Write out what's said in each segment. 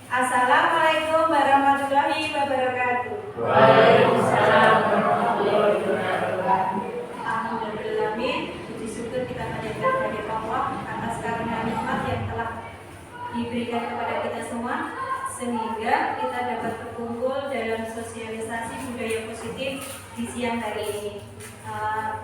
Assalamualaikum warahmatullahi wabarakatuh. Waalaikumsalam warahmatullahi wabarakatuh. Alhamdulillah, puji syukur kita panjatkan kepada Allah atas karunia nikmat yang telah diberikan kepada kita semua, sehingga kita dapat berkumpul dalam sosialisasi budaya positif di siang hari ini.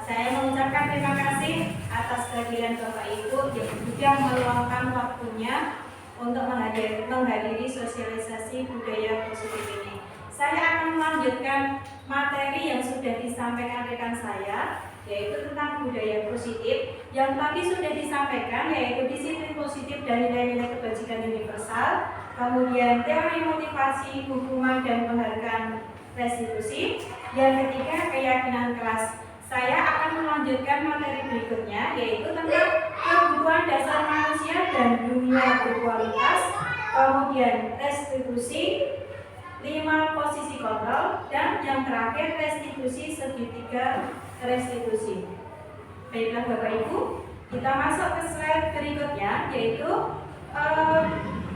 Saya mengucapkan terima kasih atas kehadiran Bapak Ibu yang sudah meluangkan waktunya untuk menghadiri sosialisasi budaya positif ini. Saya akan melanjutkan materi yang sudah disampaikan rekan saya, yaitu tentang budaya positif yang tadi sudah disampaikan, yaitu disiplin positif dan nilai-nilai kebajikan universal, kemudian teori motivasi, hukuman dan penghargaan restitusi, yang ketiga keyakinan kelas. Saya akan melanjutkan materi berikutnya, yaitu tentang kebutuhan dasar manusia dan dunia berkualitas, kemudian restitusi, 5 posisi kontrol, dan yang terakhir restitusi segitiga restitusi. Baiklah Bapak Ibu, kita masuk ke slide berikutnya, yaitu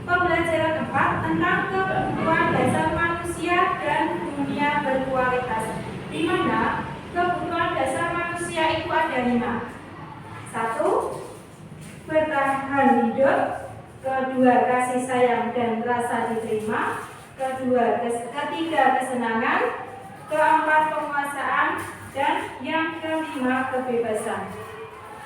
pembelajaran 4 tentang kebutuhan dasar manusia dan dunia berkualitas, di mana kebutuhan dasar manusia itu ada 5. 1. Bertahan hidup. 2. Kasih sayang dan rasa diterima. 3. Kesenangan. 4. Penguasaan. Dan yang kelima, kebebasan.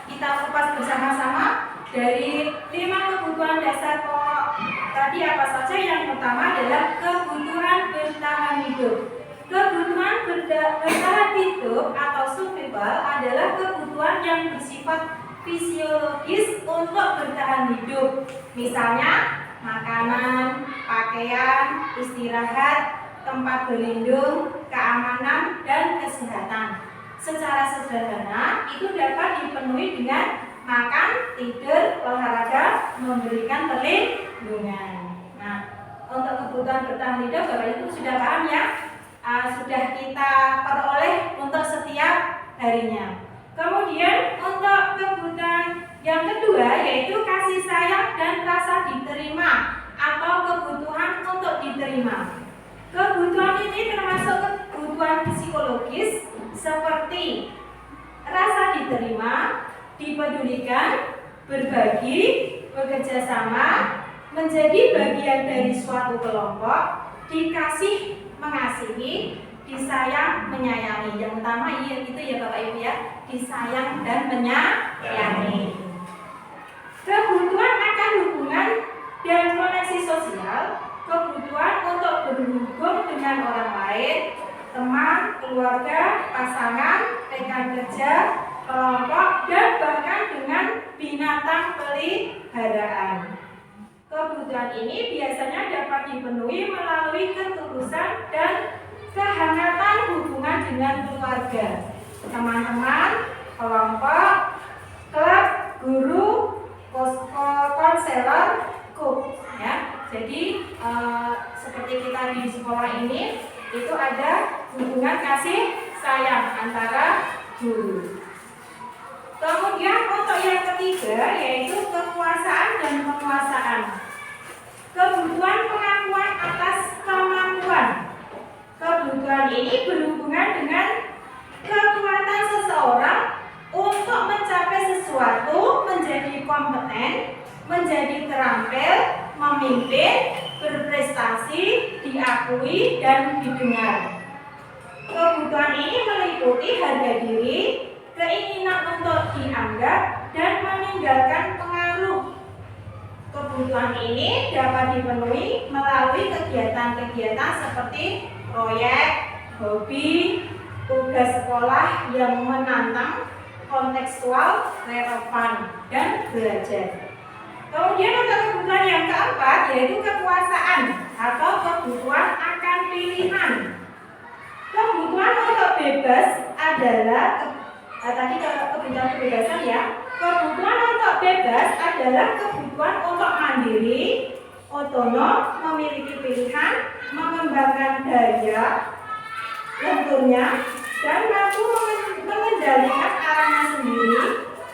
Kita kupas bersama-sama dari 5 kebutuhan dasar pokok tadi apa saja. Yang pertama adalah kebutuhan bertahan hidup. Kebutuhan bertahan hidup atau survival adalah kebutuhan yang bersifat fisiologis untuk bertahan hidup. Misalnya makanan, pakaian, istirahat, tempat berlindung, keamanan, dan kesehatan. Secara sederhana itu dapat dipenuhi dengan makan, tidur, olahraga, memberikan perlindungan. Nah, untuk kebutuhan bertahan hidup Bapak Ibu sudah paham ya? Sudah kita peroleh untuk setiap harinya. Kemudian untuk kebutuhan yang kedua yaitu kasih sayang dan rasa diterima atau kebutuhan untuk diterima. Kebutuhan ini termasuk kebutuhan psikologis seperti rasa diterima, dipedulikan, berbagi, bekerja sama, menjadi bagian dari suatu kelompok, dikasih, mengasihi, disayang, menyayangi. Yang utama itu ya Bapak Ibu ya, disayang dan menyayangi. Kebutuhan akan hubungan dan koneksi sosial, kebutuhan untuk berhubung dengan orang lain, teman, keluarga, pasangan, rekan kerja, kelompok, dan bahkan dengan binatang peliharaan. Kebutuhan ini biasanya dapat dipenuhi melalui ketulusan dan kehangatan hubungan dengan keluarga, teman-teman, kelompok, klub, guru, konselor, coach. Ya. Jadi seperti kita di sekolah ini itu ada hubungan kasih sayang antara guru. Kemudian untuk yang ketiga yaitu kekuasaan dan penguasaan. Kebutuhan pengakuan atas kemampuan. Kebutuhan ini berhubungan dengan kekuatan seseorang untuk mencapai sesuatu, menjadi kompeten, menjadi terampil, memimpin, berprestasi, diakui, dan didengar. Kebutuhan ini meliputi harga diri, keinginan untuk dianggap, dan meninggalkan pengaruh. Kebutuhan ini dapat dipenuhi melalui kegiatan-kegiatan seperti proyek, hobi, tugas sekolah yang menantang, kontekstual, relevan, dan belajar. Kemudian untuk kebutuhan yang keempat yaitu kekuasaan atau kebutuhan akan pilihan. Kebutuhan untuk bebas adalah tadi kebutuhan kebebasan ya. Kebutuhan untuk bebas adalah kebutuhan untuk mandiri, otonom, memiliki pilihan, mengembangkan daya lenturnya, dan mampu mengendalikan arahnya sendiri.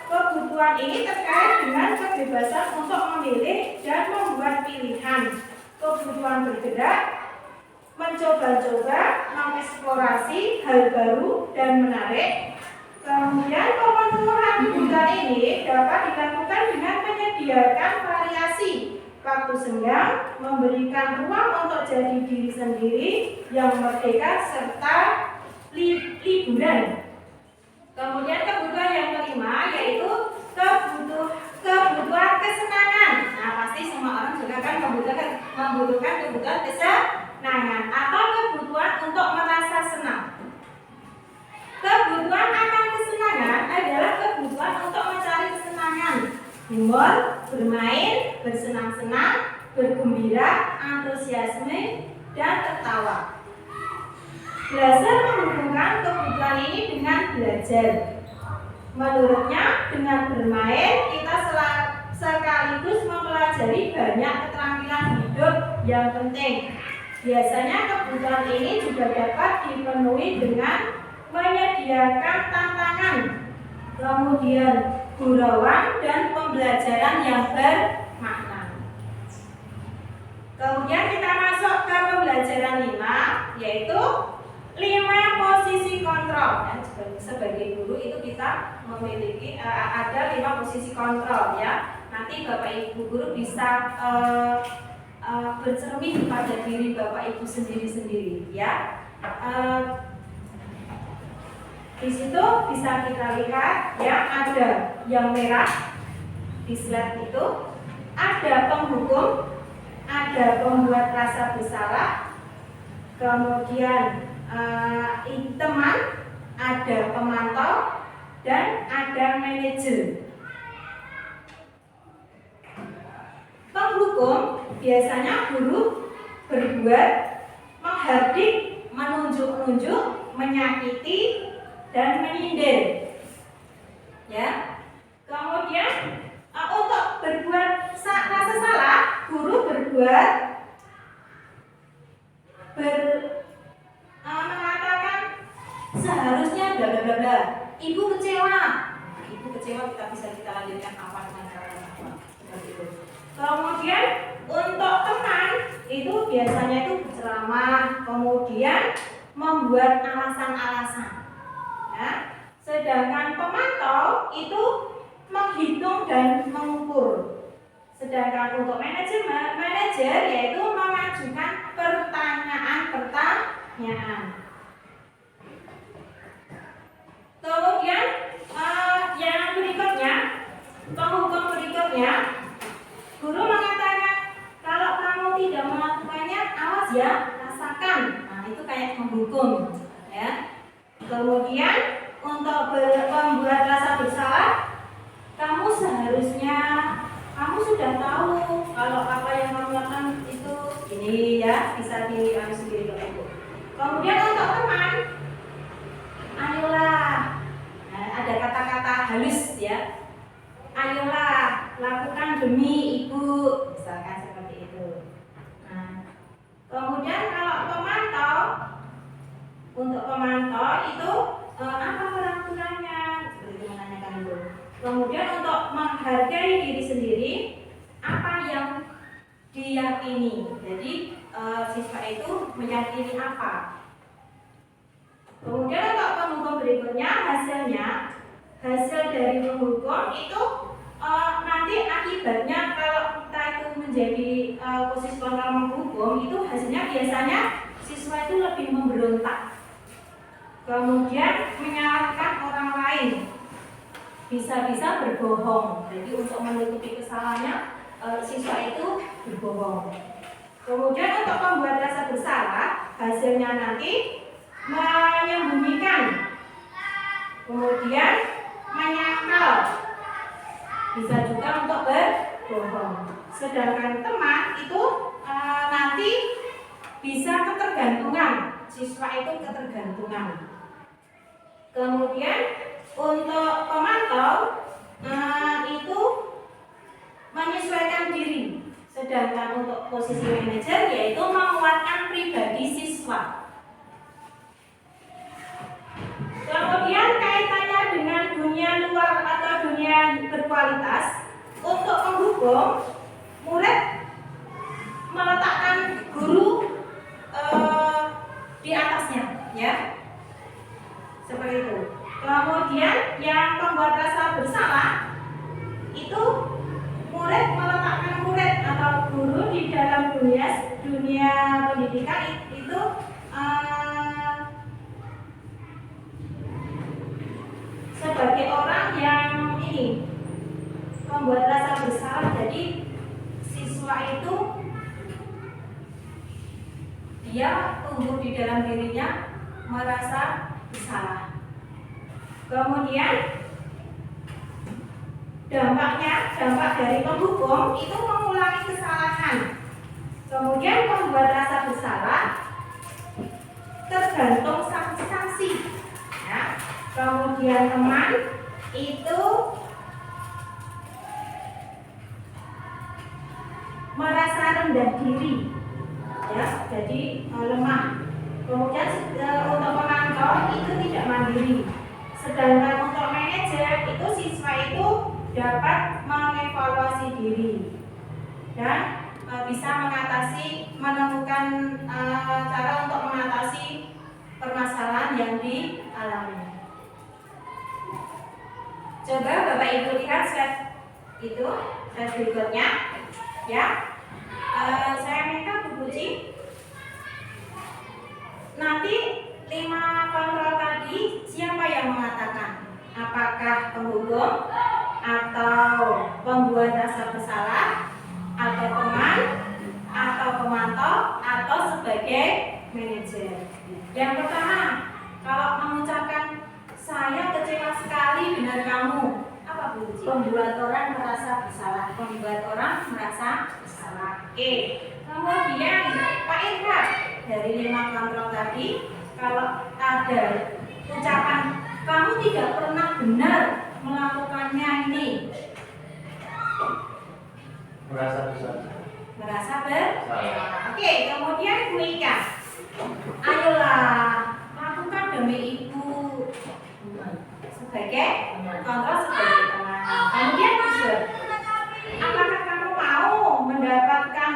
Kebutuhan ini terkait dengan kebebasan untuk memilih dan bergerak, mencoba-coba, mengeksplorasi hal baru dan menarik. Kemudian pemenuhan kebutuhan ini dapat dilakukan dengan menyediakan variasi waktu senggang, memberikan ruang untuk jadi diri sendiri yang merdeka serta liburan. Kemudian kebutuhan yang kelima yaitu kebutuhan kesenangan. Nah, pasti semua orang juga kan membutuhkan kebutuhan kesenangan atau kebutuhan untuk merasa senang. Kebutuhan akan kesenangan adalah kebutuhan untuk mencari kesenangan, humor, bermain, bersenang-senang, bergembira, antusiasme, dan tertawa. Belajar menghubungkan kebutuhan ini dengan belajar. Menurutnya, dengan bermain kita sekaligus mempelajari banyak keterampilan hidup yang penting. Biasanya kebutuhan ini juga dapat dipenuhi dengan menyediakan tantangan, kemudian gurauan dan pembelajaran yang bermakna. Kemudian kita masuk ke pembelajaran 5, yaitu 5 posisi kontrol. Sebagai guru itu kita memiliki ada 5 posisi kontrol ya. Nanti Bapak Ibu guru bisa bercermin pada diri Bapak Ibu sendiri-sendiri ya. Di situ bisa kita lihat ya, ada yang merah di slide itu, ada penghukum, ada pembuat rasa bersalah, kemudian teman, ada pemantau, dan ada manajer. Penghukum biasanya guru berbuat, menghardik, menunjuk-nunjuk, menyakiti, dan menyindir. Ya. Kemudian untuk berbuat rasa salah, guru berbuat mengatakan seharusnya bla bla bla bla. Ibu kecewa. Ibu kecewa kita lanjutkan apa dengan cara apa. Seperti itu. Kemudian untuk teman itu biasanya itu berceramah, kemudian membuat alasan-alasan. Ya. Sedangkan pemantau itu menghitung dan mengukur. Sedangkan untuk manajer yaitu mengajukan pertanyaan. Kemudian yang berikutnya, penghukum berikutnya, guru mengatakan kalau kamu tidak melakukannya, awas ya, rasakan. Nah, itu kayak menghukum, ya. Kemudian untuk membuat rasa bersalah, kamu sudah tahu kalau apa yang kamu lakukan itu ini ya, bisa diambil sendiri Bapak Ibu. Kemudian untuk teman, ayolah, nah, ada kata-kata halus ya, ayolah lakukan demi ibu, misalkan seperti itu. Nah, kemudian kalau pemantau, untuk pemantau itu apa peraturannya, seperti itu menanyakan itu. Kemudian untuk menghargai diri sendiri, apa yang diyakini. Jadi siswa itu meyakini apa. Kemudian untuk penghukum berikutnya, hasil dari penghukum itu nanti akibatnya kalau kita itu menjadi posisi kontrol menghukum, itu hasilnya biasanya siswa itu lebih memberontak, kemudian menyalahkan orang lain, bisa-bisa berbohong. Jadi untuk menutupi kesalahannya, siswa itu berbohong. Kemudian untuk membuat rasa bersalah, hasilnya nanti menyembunyikan, kemudian menyangkal, bisa juga untuk berbohong. Sedangkan teman itu nanti bisa ketergantungan, siswa itu ketergantungan. Kemudian untuk pemantau itu menyesuaikan diri. Sedangkan untuk posisi manajer yaitu menguatkan pribadi siswa. Kemudian kaitannya dengan dunia luar atau dunia berkualitas, untuk menghukum, murid meletakkan guru Kemudian yang membuat rasa bersalah itu murid meletakkan murid atau guru di dalam dunia pendidikan itu sebagai orang yang ini membuat rasa bersalah. Jadi siswa itu dia tumbuh di dalam dirinya merasa bersalah. Kemudian dampak dari penghukum itu mengulangi kesalahan. Kemudian membuat rasa bersalah tergantung sanksi. Ya. Kemudian teman itu merasa rendah diri, ya, jadi lemah. Kemudian untuk pemantau itu tidak mandiri. Sedangkan untuk manajer itu siswa itu dapat mengevaluasi diri dan bisa menemukan cara untuk mengatasi permasalahan yang dialami. Coba Bapak Ibu lihat slide berikutnya, ya. Saya minta Bu Puji nanti 5 kontrol tadi siapa yang mengatakan? Apakah penghukum atau pembuat rasa bersalah atau teman atau pemantau atau sebagai manajer? Yang pertama, kalau mengucapkan saya kecewa sekali dengan kamu, apa Bu? Membuat orang merasa bersalah. Membuat orang merasa bersalah. Oke. Kemudian Pak Irfan, dari 5 kontrol tadi, kalau ada ucapan kamu tidak pernah benar melakukannya ini, Merasa bersalah. merasa bersalah. Oke. Kemudian Bu Ika, ayolah lakukan demi ibu sebagai kontrol sebagai teman. Kemudian Gus, apakah kamu mau mendapatkan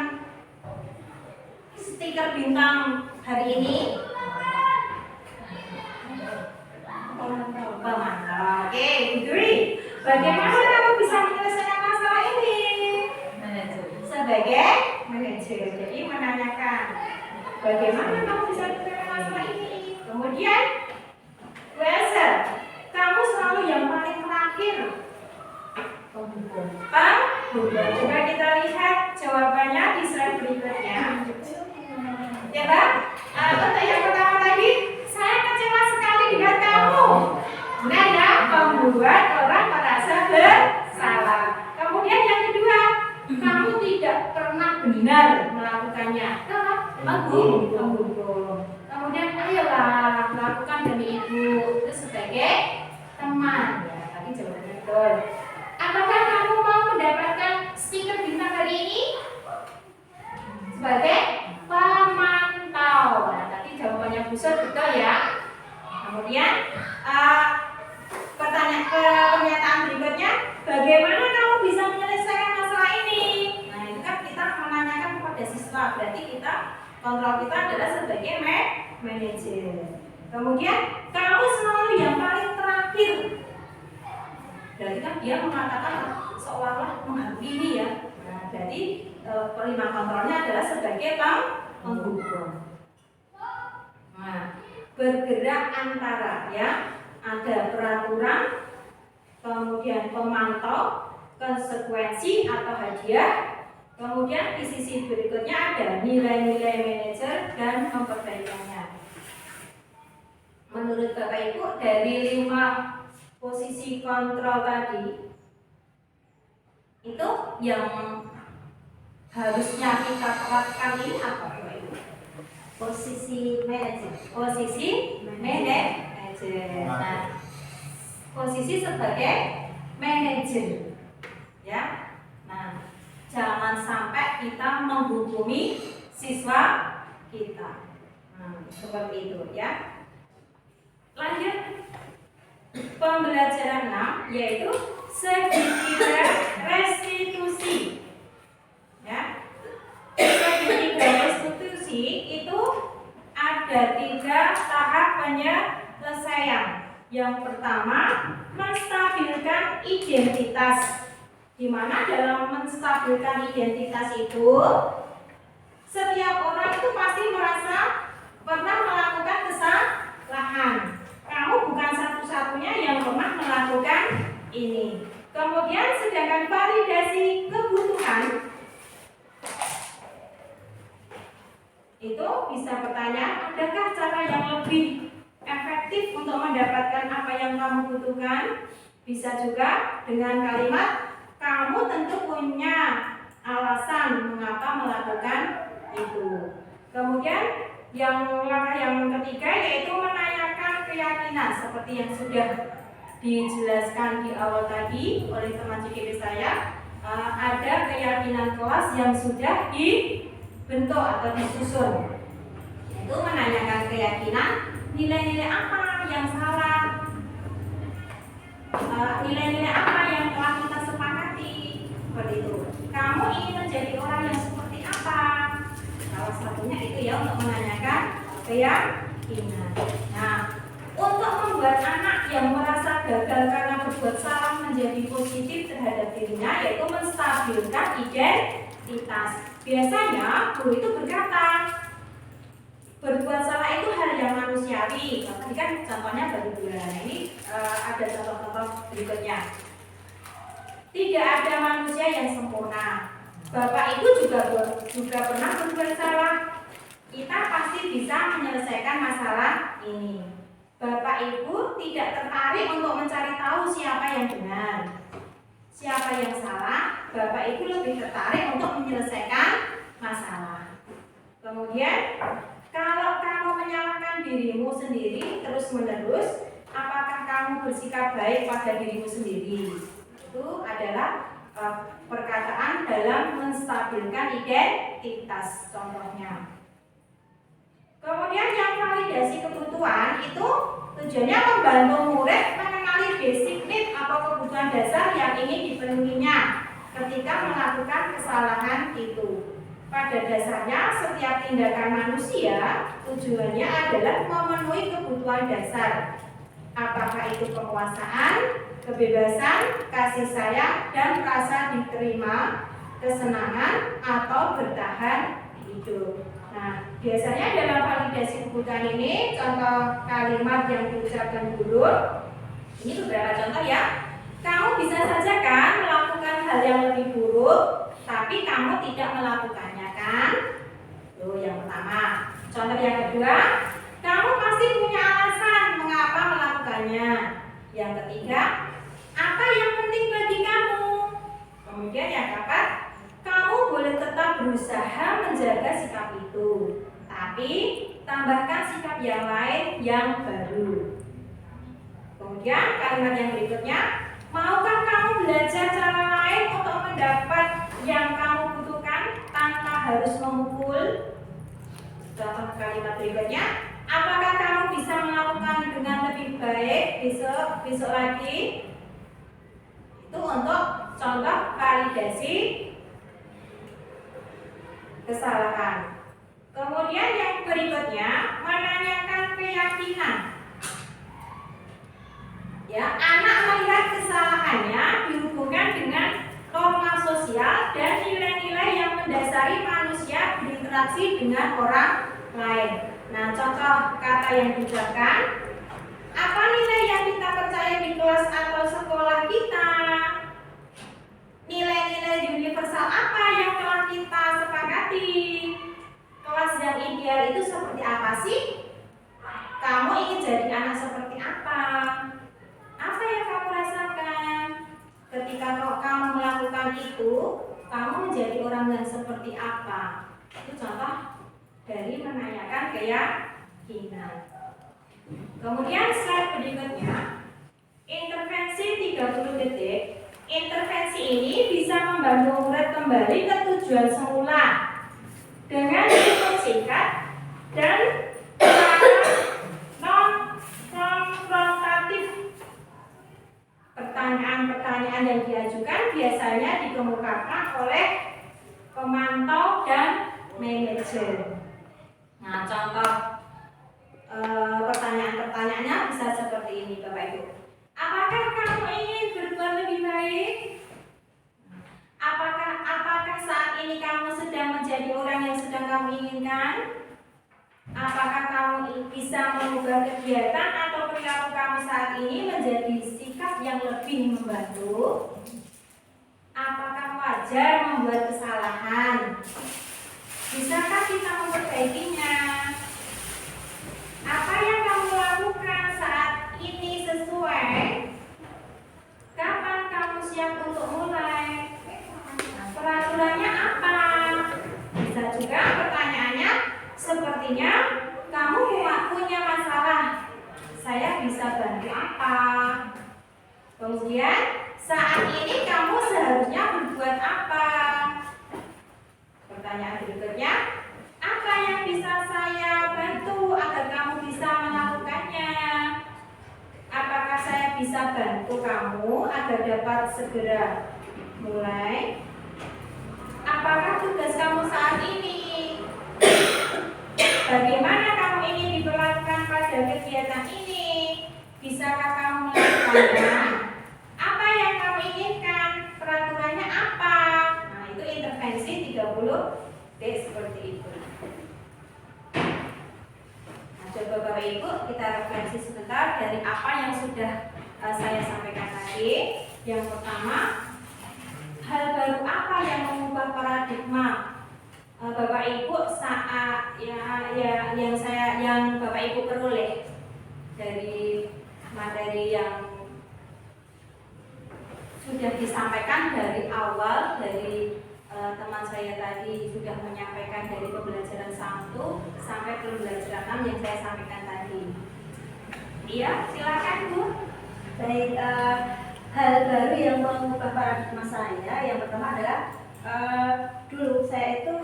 stiker bintang hari ini? Pemantau. Oke, Duri, bagaimana kamu bisa menyelesaikan masalah ini? Sebagai manajer. Jadi menanyakan bagaimana kamu bisa menyelesaikan masalah ini. Kemudian Weser, kamu selalu yang paling terakhir. Coba kita lihat jawabannya di slide berikutnya. Ya Pak, untuk yang pertama tadi, saya kecewa sekali dengan kamu. Benar ya, membuat orang merasa bersalah. Kemudian yang kedua, kamu tidak pernah benar melakukannya. Menghukum. Kemudian ayolah lakukan demi ibu itu sebagai teman. Ya, tadi jawabannya betul. Apakah kamu mau mendapatkan stiker bintang hari ini? Sebagai pemantau. Nah, tadi jawabannya Busur betul ya. Kemudian pernyataan berikutnya, bagaimana kamu bisa menyelesaikan masalah ini? Nah, itu kan kita menanyakan kepada siswa, berarti kontrol kita adalah sebagai manajer. Kemudian kamu selalu yang paling terakhir. Berarti kan dia mengatakan seolah-olah menghakimi ya. Nah, jadi 5 kontrolnya adalah sebagai penghukum. Nah, bergerak antara ya, ada peraturan, kemudian pemantau, konsekuensi atau hadiah, kemudian di sisi berikutnya ada nilai-nilai manajer dan memperbaikannya. Menurut Bapak Ibu, dari 5 posisi kontrol tadi itu yang harusnya kita terapkan ini apa Bapak Ibu? Posisi manajer. Nah, posisi sebagai manajer, ya. Nah, jangan sampai kita menghukumi siswa kita. Nah, seperti itu, ya. Lanjut pembelajaran 6 yaitu segitiga restitusi. Ya. Segitiga restitusi itu ada 3 tahap penyelesaian. Yang pertama, menstabilkan identitas. Di mana dalam menstabilkan identitas itu, setiap orang itu pasti merasa pernah melakukan kesalahan. Kamu bukan satu-satunya yang pernah melakukan ini. Kemudian sedangkan validasi kebutuhan itu bisa bertanya, adakah cara yang lebih efektif untuk mendapatkan apa yang kamu butuhkan? Bisa juga dengan kalimat, kamu tentu punya alasan mengapa melakukan itu. Kemudian langkah yang ketiga yaitu menanyakan keyakinan seperti yang sudah dijelaskan di awal tadi oleh teman CGP saya. Ada keyakinan kelas yang sudah dibentuk atau disusun, yaitu menanyakan keyakinan nilai-nilai apa yang salah, nilai-nilai apa yang telah kita sepakati, seperti itu. Kamu ingin menjadi orang yang seperti apa? Salah satunya itu ya, untuk menanyakan keyakinan. Nah, untuk membuat anak yang merasa gagal karena berbuat salah menjadi positif terhadap dirinya, yaitu menstabilkan identitas. Biasanya guru itu berkata, berbuat salah itu hal yang manusiawi. Tadi kan contohnya baru bulan. Ini ada contoh-contoh berikutnya. Tidak ada manusia yang sempurna. Bapak itu juga pernah berbuat salah. Kita pasti bisa menyelesaikan masalah ini. Bapak Ibu tidak tertarik untuk mencari tahu siapa yang benar, siapa yang salah. Bapak Ibu lebih tertarik untuk menyelesaikan masalah. Kemudian, kalau kamu menyalahkan dirimu sendiri terus-menerus, apakah kamu bersikap baik pada dirimu sendiri? Itu adalah perkataan dalam menstabilkan identitas, contohnya. Kemudian yang validasi kebutuhan itu tujuannya membantu murid mengenali basic need atau kebutuhan dasar yang ingin dipenuhinya ketika melakukan kesalahan itu. Pada dasarnya setiap tindakan manusia tujuannya adalah memenuhi kebutuhan dasar. Apakah itu kekuasaan, kebebasan, kasih sayang, dan rasa diterima, kesenangan, atau bertahan hidup. Nah, biasanya dalam validasi kebutuhan ini, contoh kalimat yang diucapkan guru, ini beberapa contoh ya. Kamu bisa saja kan melakukan hal yang lebih buruk, tapi kamu tidak melakukannya kan? Itu yang pertama. Contoh yang kedua, kamu pasti punya alasan mengapa melakukannya. Yang ketiga, apa yang penting bagi kamu? Kemudian yang keempat, kamu boleh tetap berusaha menjaga sikap itu, tapi tambahkan sikap yang lain yang baru. Kemudian kalimat yang berikutnya, maukah kamu belajar cara lain untuk mendapat yang kamu butuhkan tanpa harus memukul? Contoh kalimat berikutnya, apakah kamu bisa melakukan dengan lebih baik besok lagi? Itu untuk contoh validasi kesalahan. Kemudian yang berikutnya, menanyakan keyakinan. Ya, anak melihat kesalahannya dihubungkan dengan norma sosial dan nilai-nilai yang mendasari manusia berinteraksi dengan orang lain. Nah, contoh kata yang diucapkan, apa nilai yang kita percaya di kelas atau sekolah kita? Nilai-nilai universal apa yang telah kita sepakati? Kelas yang ideal itu seperti apa sih? Kamu ingin jadi anak seperti apa? Apa yang kamu rasakan? Ketika kamu melakukan itu, kamu menjadi orang yang seperti apa? Itu contoh dari menanyakan keyakinan. Kemudian slide berikutnya, intervensi 30 detik. Intervensi ini bisa membantu murid kembali ke tujuan semula dengan cukup singkat dan non-konfrontatif. Pertanyaan-pertanyaan yang diajukan biasanya dikemukakan oleh pemantau dan manajer. Nah, contoh pertanyaan Pertanyaannya bisa seperti ini Bapak Ibu. Apakah kamu ingin berbuat lebih baik? Apakah saat ini kamu sedang menjadi orang yang sedang kamu inginkan? Apakah kamu bisa mengubah kegiatan atau perilaku kamu saat ini menjadi sikap yang lebih membantu? Apakah wajar membuat kesalahan? Bisakah kita memperbaikinya? Apa yang kamu lakukan saat ini sesuai? Kapan kamu siap untuk mulai? Peraturannya apa? Bisa juga pertanyaannya, sepertinya kamu punya masalah. Saya bisa bantu apa? Kemudian saat ini kamu seharusnya berbuat apa? Pertanyaan berikutnya, apa yang bisa saya bantu agar kamu bisa melakukannya? Apakah saya bisa bantu kamu agar dapat segera mulai? Apakah tugas kamu saat ini? Bagaimana kamu ingin diperlakukan pada kegiatan ini? Bisakah kamu melakukannya? Apa yang kamu inginkan? Peraturannya apa? Nah, itu intervensi 30D seperti itu. Nah, coba Bapak Ibu kita refleksi sebentar dari apa yang sudah saya sampaikan tadi. Yang pertama, hal baru apa yang mengubah paradigma Bapak Ibu saat yang Bapak Ibu peroleh dari materi yang sudah disampaikan dari awal, dari teman saya tadi sudah menyampaikan dari pembelajaran 1 sampai pembelajaran 6 yang saya sampaikan tadi. Iya, silakan Bu. Baik, hal baru yang mengubah paradigma saya yang pertama adalah dulu saya itu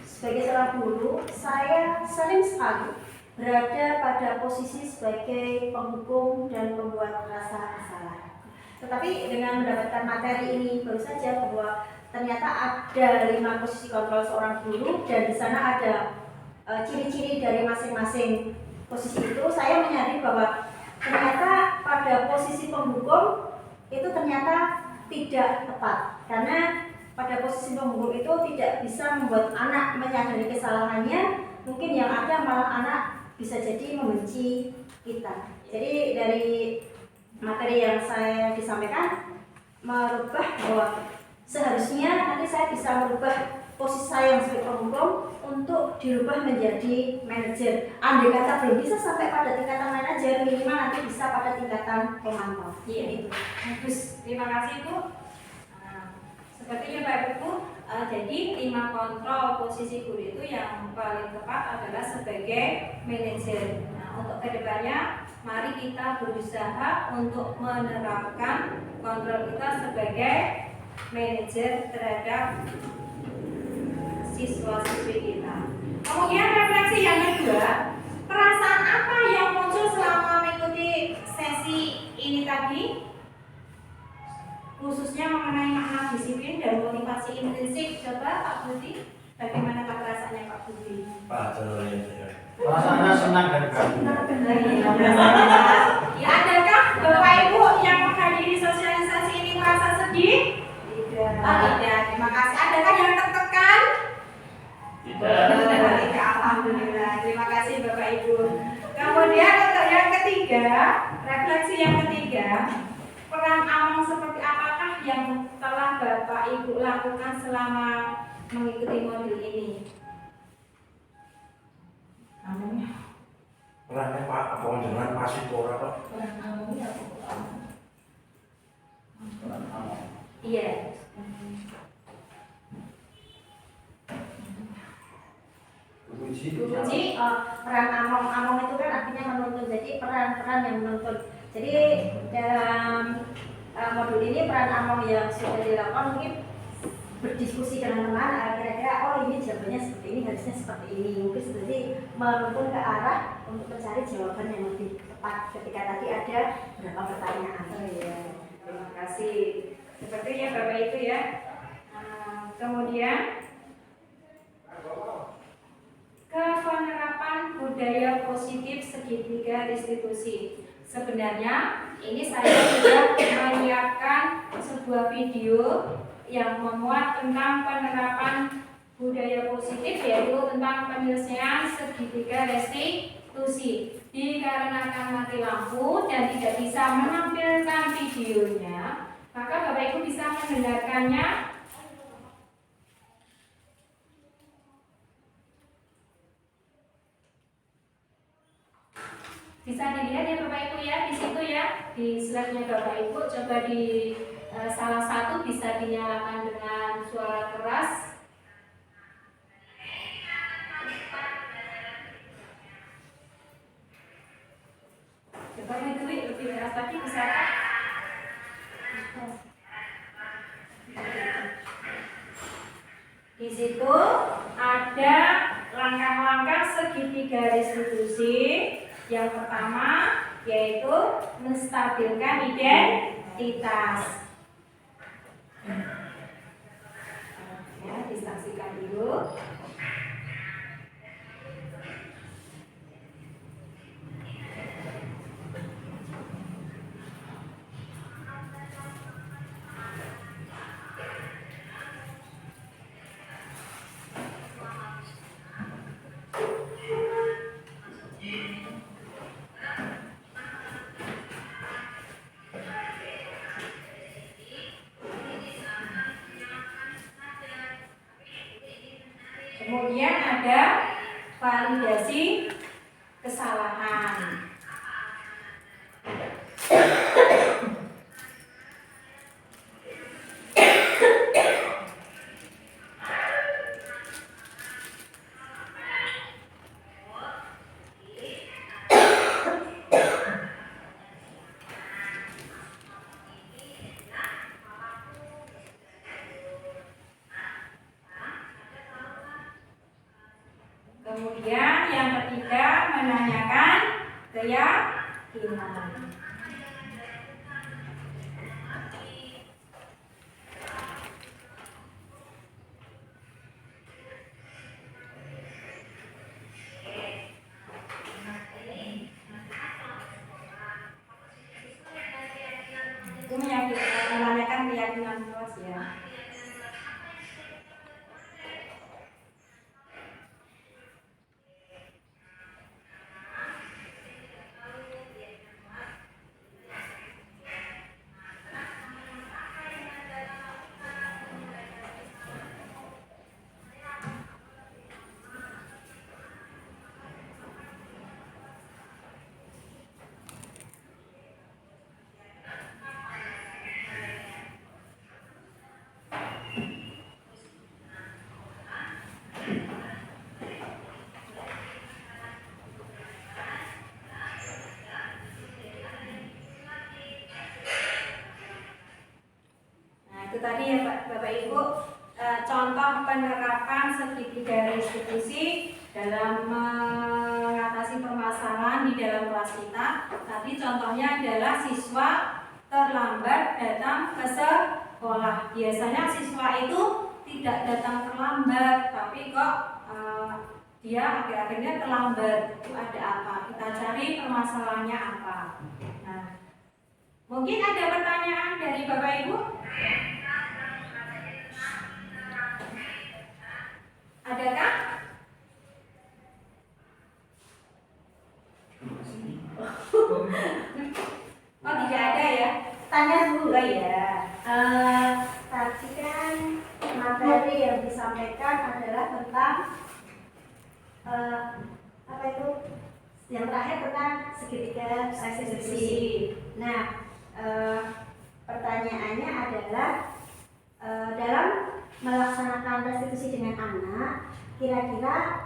sebagai seorang guru, saya sering sekali berada pada posisi sebagai penghukum dan pembuat rasa bersalah. Tetapi dengan mendapatkan materi ini baru saja bahwa ternyata ada 5 posisi kontrol seorang guru dan di sana ada ciri-ciri dari masing-masing posisi itu. Saya menyadari bahwa ternyata pada posisi penghukum itu ternyata tidak tepat, karena pada posisi penghukum itu tidak bisa membuat anak menyadari kesalahannya. Mungkin yang ada malah anak bisa jadi membenci kita. Jadi dari materi yang saya disampaikan merubah bahwa seharusnya nanti saya bisa merubah posisi saya yang sebagai penghukum untuk dirubah menjadi manajer. Andai kata belum bisa sampai pada tingkatan manajer, minimal nanti bisa pada tingkatan pemantau. Iya, itu bagus. Terima kasih Bu. Sepertinya Bapak Ibu, jadi 5 kontrol posisi guru itu yang paling tepat adalah sebagai manajer. Nah, untuk kedepannya, mari kita berusaha untuk menerapkan kontrol kita sebagai manajer terhadap siswa-siswi kita. Kemudian refleksi yang kedua, perasaan apa yang muncul selama mengikuti sesi ini tadi? Khususnya mengenai makna disiplin dan motivasi intrinsik. Coba Pak Budi, bagaimana perasaannya Pak Budi? Pak Jalurnya perasaannya senang dan bangga. Ya, adakah Bapak Ibu yang menghadiri sosialisasi ini merasa sedih? Tidak. Tidak. Terima kasih. Adakah yang tertekan? Tidak. Alhamdulillah. Terima kasih Bapak Ibu. Kemudian untuk yang ketiga, refleksi yang ketiga, peran Among seperti apakah yang telah Bapak Ibu lakukan selama mengikuti modul ini? Amongnya? Perannya Pak, apa jangan pasif ora Pak? Peran Amongnya apa? Peran Among. Iya. Bu Puji. Peran Among itu kan artinya menuntun. Jadi peran-peran yang menuntun. Jadi dalam modul ini peran Among yang sudah dilakukan mungkin berdiskusi dengan teman, kira-kira oh ini jawabannya seperti ini, harusnya seperti ini. Mungkin seperti menuntun ke arah untuk mencari jawaban yang lebih tepat ketika tadi ada beberapa pertanyaan. Oh iya, terima kasih. Sepertinya Bapak itu ya. Kemudian ke penerapan budaya positif segi segitiga restitusi. Sebenarnya ini saya sudah menyiapkan sebuah video yang memuat tentang penerapan budaya positif, yaitu tentang penyelesaian segitiga restitusi. Dikarenakan mati lampu dan tidak bisa menampilkan videonya, maka Bapak Ibu bisa mendengarkannya. Bisa dilihat ya Bapak Ibu ya, di situ ya, di slide-nya Bapak Ibu. Coba di salah satu bisa dinyalakan dengan suara keras. Coba lebih keras lagi, bisa kan? Di situ ada langkah-langkah segitiga restitusi. Yang pertama yaitu menstabilkan identitas. Ya, disaksikan dulu. Kemudian ada validasi kesalahan. Kemudian yang ketiga menanyakan keyakinan. Itu menanyakan keyakinan terus ya. Itu tadi ya Bapak Ibu, contoh penerapan segitiga restitusi dalam mengatasi permasalahan di dalam kelas kita. Tadi contohnya adalah siswa terlambat datang ke sekolah. Biasanya siswa itu tidak datang terlambat, tapi kok dia akhir-akhirnya terlambat. Itu ada apa? Kita cari permasalahannya apa. Nah, mungkin ada pertanyaan dari Bapak Ibu? Adakah? Oh, tidak ada ya? Tanya dulu. Oh ya. Tadi kan materi yang disampaikan adalah tentang apa itu? Yang terakhir tentang segitiga restitusi. Nah, pertanyaannya adalah dalam melaksanakan restitusi dengan anak, kira-kira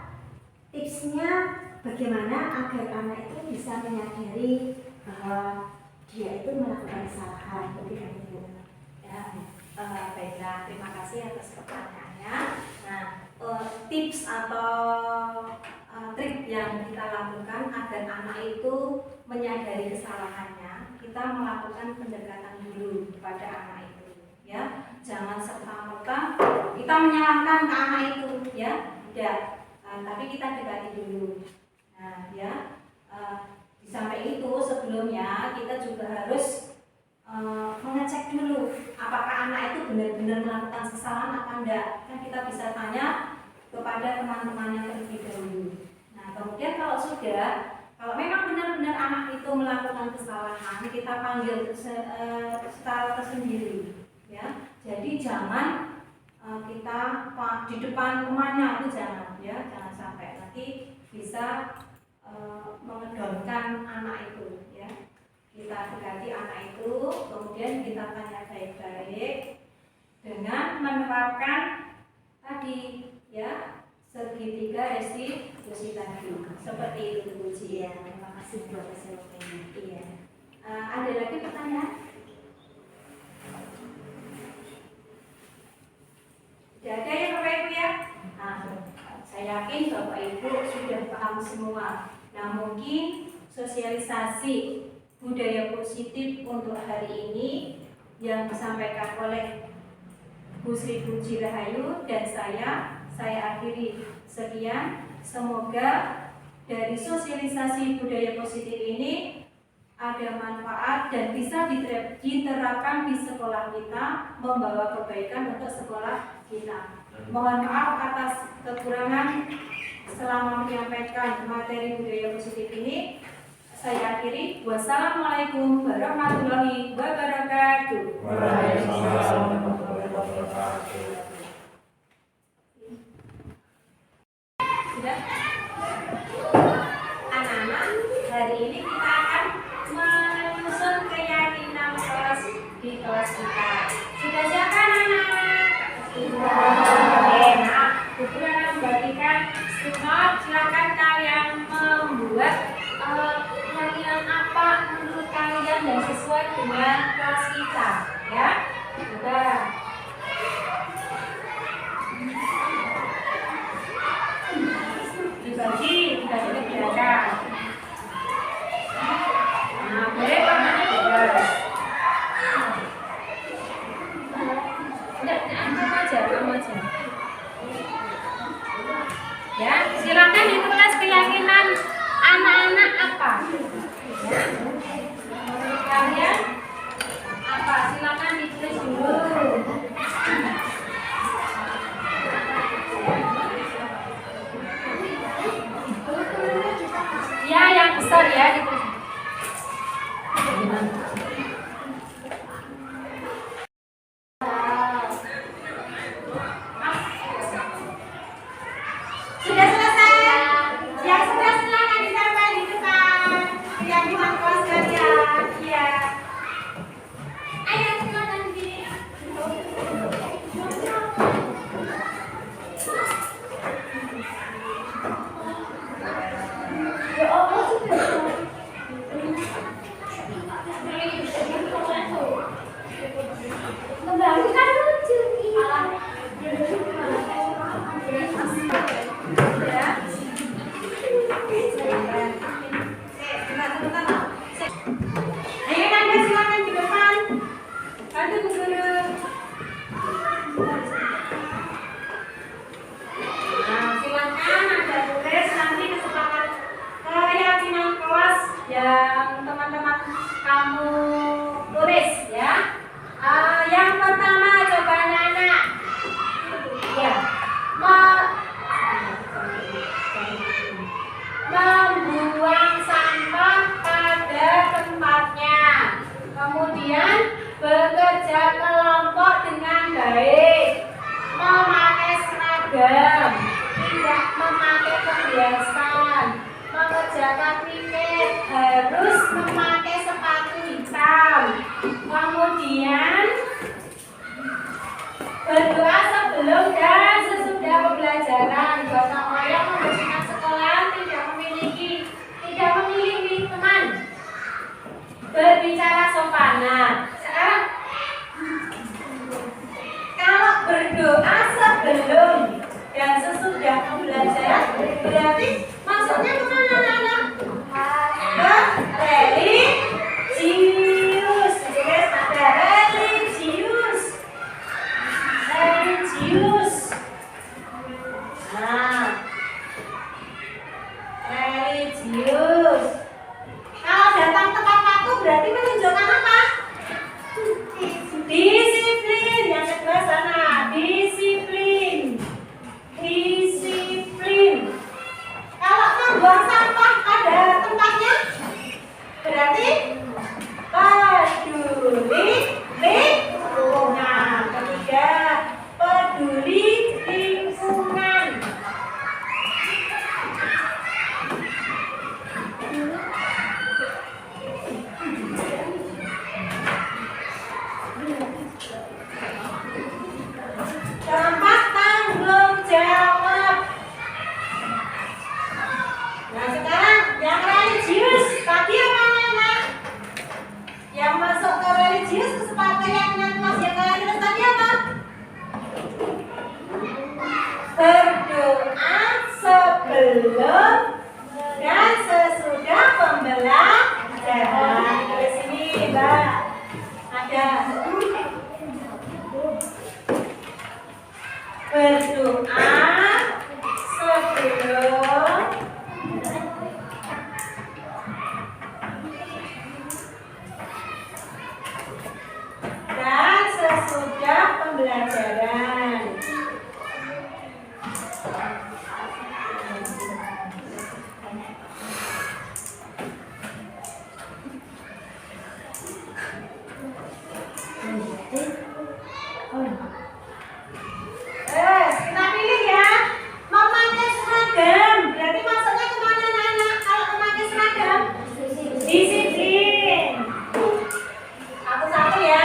tipsnya bagaimana agar anak itu bisa menyadari bahwa dia itu melakukan kesalahan. Ya, baiklah, terima kasih atas pertanyaannya. Nah, tips atau trik yang kita lakukan agar anak itu menyadari kesalahannya, kita melakukan pendekatan dulu kepada anak itu, ya. Jangan serta-merta kita menyalahkan ke anak itu, ya. Tidak, tapi kita dekati dulu. Nah, ya, Di samping itu sebelumnya kita juga harus mengecek dulu apakah anak itu benar-benar melakukan kesalahan apa enggak. Kan kita bisa tanya kepada teman-temannya terlebih dahulu. Nah, kemudian kalau memang benar-benar anak itu melakukan kesalahan, kita panggil secara tersendiri, ya. Jadi jangan kita di depan temannya itu jangan, ya, jangan sampai nanti bisa mengedonkan anak itu, ya. Kita dekati anak itu, kemudian kita tanya baik-baik dengan menerapkan tadi, ya, segitiga restitusi tadi. Seperti itu Bu Ji, ya. Terima kasih buat kesempatannya. Iya. Ada lagi pertanyaan? Tidak ada ya Bapak Ibu ya? Nah, saya yakin Bapak Ibu sudah paham semua. Nah, mungkin sosialisasi budaya positif untuk hari ini yang disampaikan oleh Bu Sri Puji Rahayu dan saya akhiri sekian. Semoga dari sosialisasi budaya positif ini ada manfaat dan bisa diterapkan di sekolah kita, membawa kebaikan untuk sekolah kita. Mohon maaf atas kekurangan selama menyampaikan materi budaya positif ini. Saya akhiri. Wassalamualaikum warahmatullahi wabarakatuh. Waalaikumsalam warahmatullahi wabarakatuh. Sudah? Anak-anak, hari ini kita akan menyusun keyakinan kelas di kelas kita. Sudah siap kan anak? Sudah. Nah, Bu Guru akan membagikan stunot. Silakan kalian membuat keyakinan apa menurut kalian dan sesuai dengan kelas kita, ya. Sudah. Dibagi kegiatan. Nah, boleh warnanya bebas. Enggak, kamu aja. Ya, silakan ditulis keyakinan anak-anak apa? Ya. Menurut kalian apa? Silakan ditulis dulu. Ya, yang besar ya ditulis. Sudah selesai. Yang sudah silakan disampaikan di depan. Keyakinan kelas kalian. Iya. Ayo silakan di sini. Ya Allah sudah. Kembali kan lucu. Ayo Nanda silakan di depan. Bantu Bu Guru. Nah, silakan Anda tulis nanti kesepakatan keyakinan kelas yang teman-teman kamu tulis ya. Yang pertama coba anak-anak. Ya. Membuang sampah pada tempatnya, kemudian bekerja kelompok dengan baik, memakai seragam, tidak memakai perhiasan, mengerjakan pikir, harus memakai sepatu hitam, kemudian berdoa sebelum dan sesudah pembelajaran, gotong royong membersihkan sekolah, tidak memiliki teman, berbicara sopan. Nah, sekarang kalau berdoa sebelum dan sesudah pembelajaran berarti maksudnya kemana anak-anak? Religius. Ada religius. Nah, religius. berarti menunjukkan apa? Disiplin. Yang kedua sana, disiplin. Disiplin. Kalau membuang sampah pada tempatnya, berarti peduli lingkungan. Ketiga, peduli lingkungan. Keempat, tanggung jawab. Nah sekarang yang religius tadi apa anak? Yang masuk ke religius keyakinan kelas yang religius tadi apa? Berdoa sebelum dan sesudah pembelajaran. Di sini Mbak ada berdoa sebelum dan sesudah pembelajaran. Kita pilih ya. Memakai seragam. Berarti maksudnya kemana anak? Kalau memakai seragam? Disiplin. Satu-satu ya.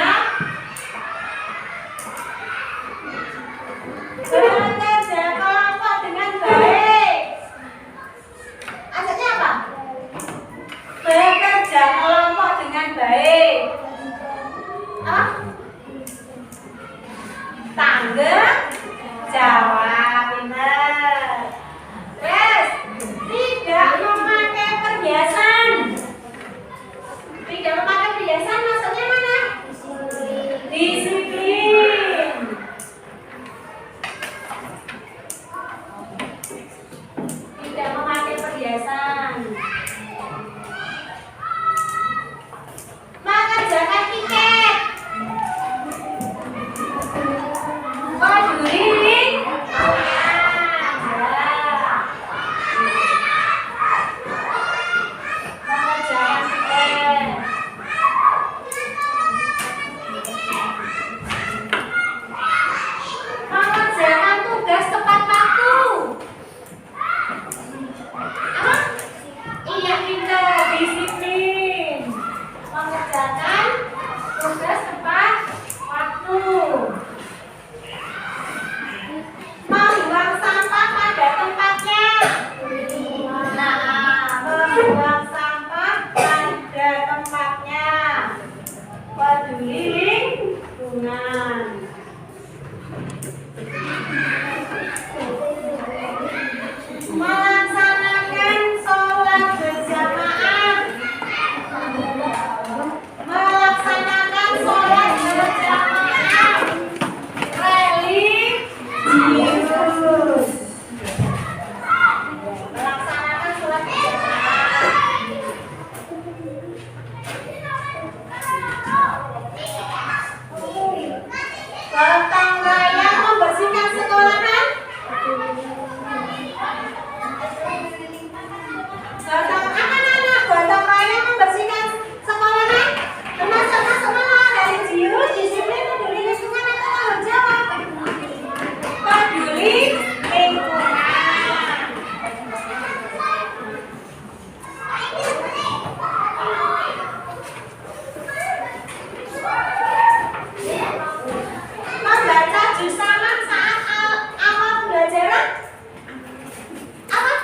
Bekerja kelompok dengan baik. Ajaknya apa? Bekerja kelompok dengan baik. Apa? Tanggung jawab. Benar. Terus tidak memakai perhiasan. Tidak memakai perhiasan maksudnya mana? Disiplin. Tidak memakai perhiasan. Mengerjakan tiket. Peduli lingkungan. Mengerjakan tiket. Mengerjakan tugas tepat waktu. Apa? Iya, pintar. Disiplin. Mengerjakan tugas tepat waktu. Membuang sampah pada tempatnya. Nah, membuang sampah pada tempatnya. Peduli lingkungan. Melaksanakan sholat berjamaah. Melaksanakan sholat berjamaah. Religius. Melaksanakan sholat berjamaah. Gotong royong membersihkan sekolahan. Gotong anak-anak, gotong royong membersihkan sekolahan. Termasuk mana? Religius, disiplin, peduli lingkungan atau tanggung jawab? Peduli lingkungan. Membaca juz salam saat awal pembelajaran. Apa?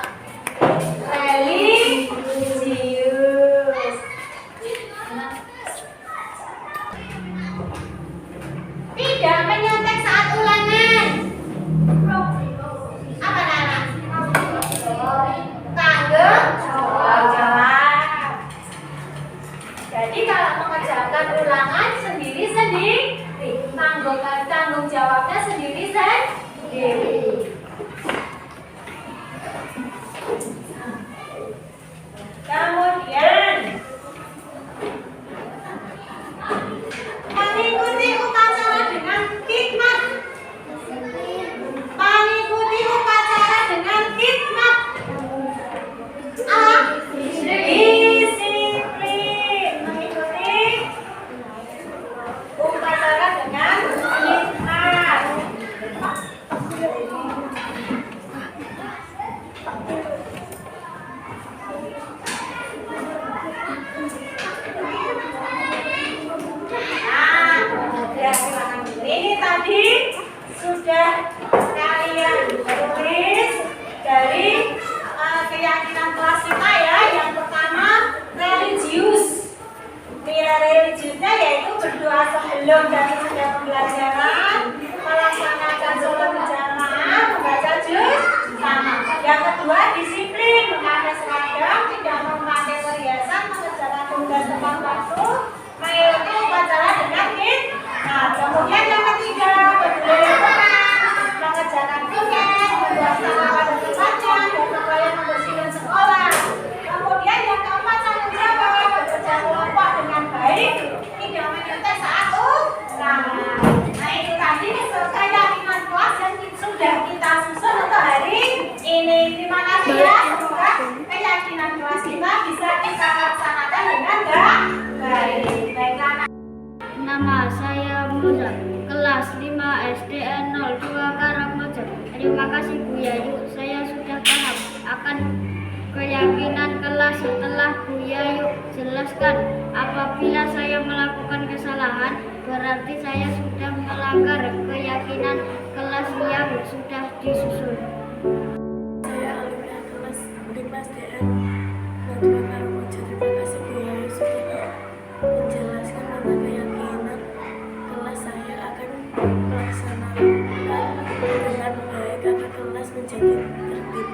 Yang kedua, disiplin, memakai seragam, tidak memakai perhiasan, mengerjakan tugas tepat waktu, mengikuti upacara dengan hit. Nah, kemudian yang ketiga, peduli lingkungan, mengerjakan tugas, membuat sampah pada tempatnya, dan supaya membersihkan sekolah. Kemudian yang keempat, tanggung jawab, bekerja kelompok dengan baik, tidak menyontek saat ulangan. Nah, itu tadi keyakinan kelas yang sudah kita susun untuk hari ini. Terima kasih ya, semoga keyakinan kelas kita bisa kita laksanakan dengan baik. Baiklah. Nama saya Muda, kelas 5 SDN 02 Karangmojo. Terima kasih Bu Yayu, saya sudah paham akan keyakinan kelas setelah Bu Yayu jelaskan. Apabila saya melakukan kesalahan, berarti saya sudah melanggar keyakinan kelas yang sudah disusun. Saya Alina, kelas 5 SDN 02 Karangmojo. Terima kasih Bu Yayu sudah menjelaskan tentang keyakinan kelas. Saya akan melaksanakan dengan baik agar kelas menjadi tertib.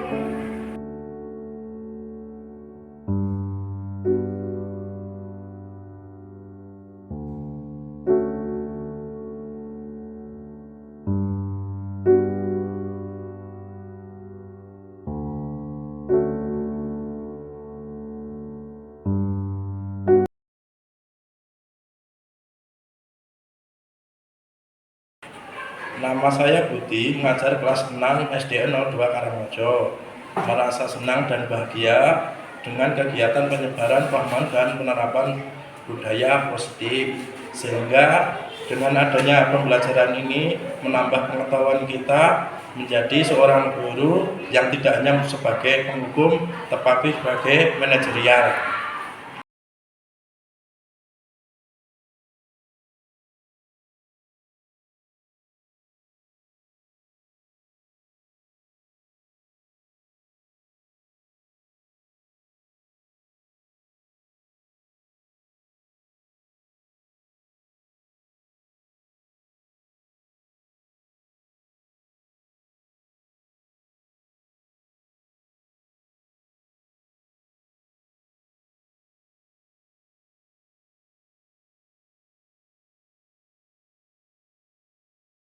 Nama saya Budi, mengajar kelas 6 SDN 02 Karangmojo. Merasa senang dan bahagia dengan kegiatan penyebaran pemahaman dan penerapan budaya positif. Sehingga dengan adanya pembelajaran ini menambah pengetahuan kita menjadi seorang guru yang tidak hanya sebagai penghukum tetapi sebagai manajerial.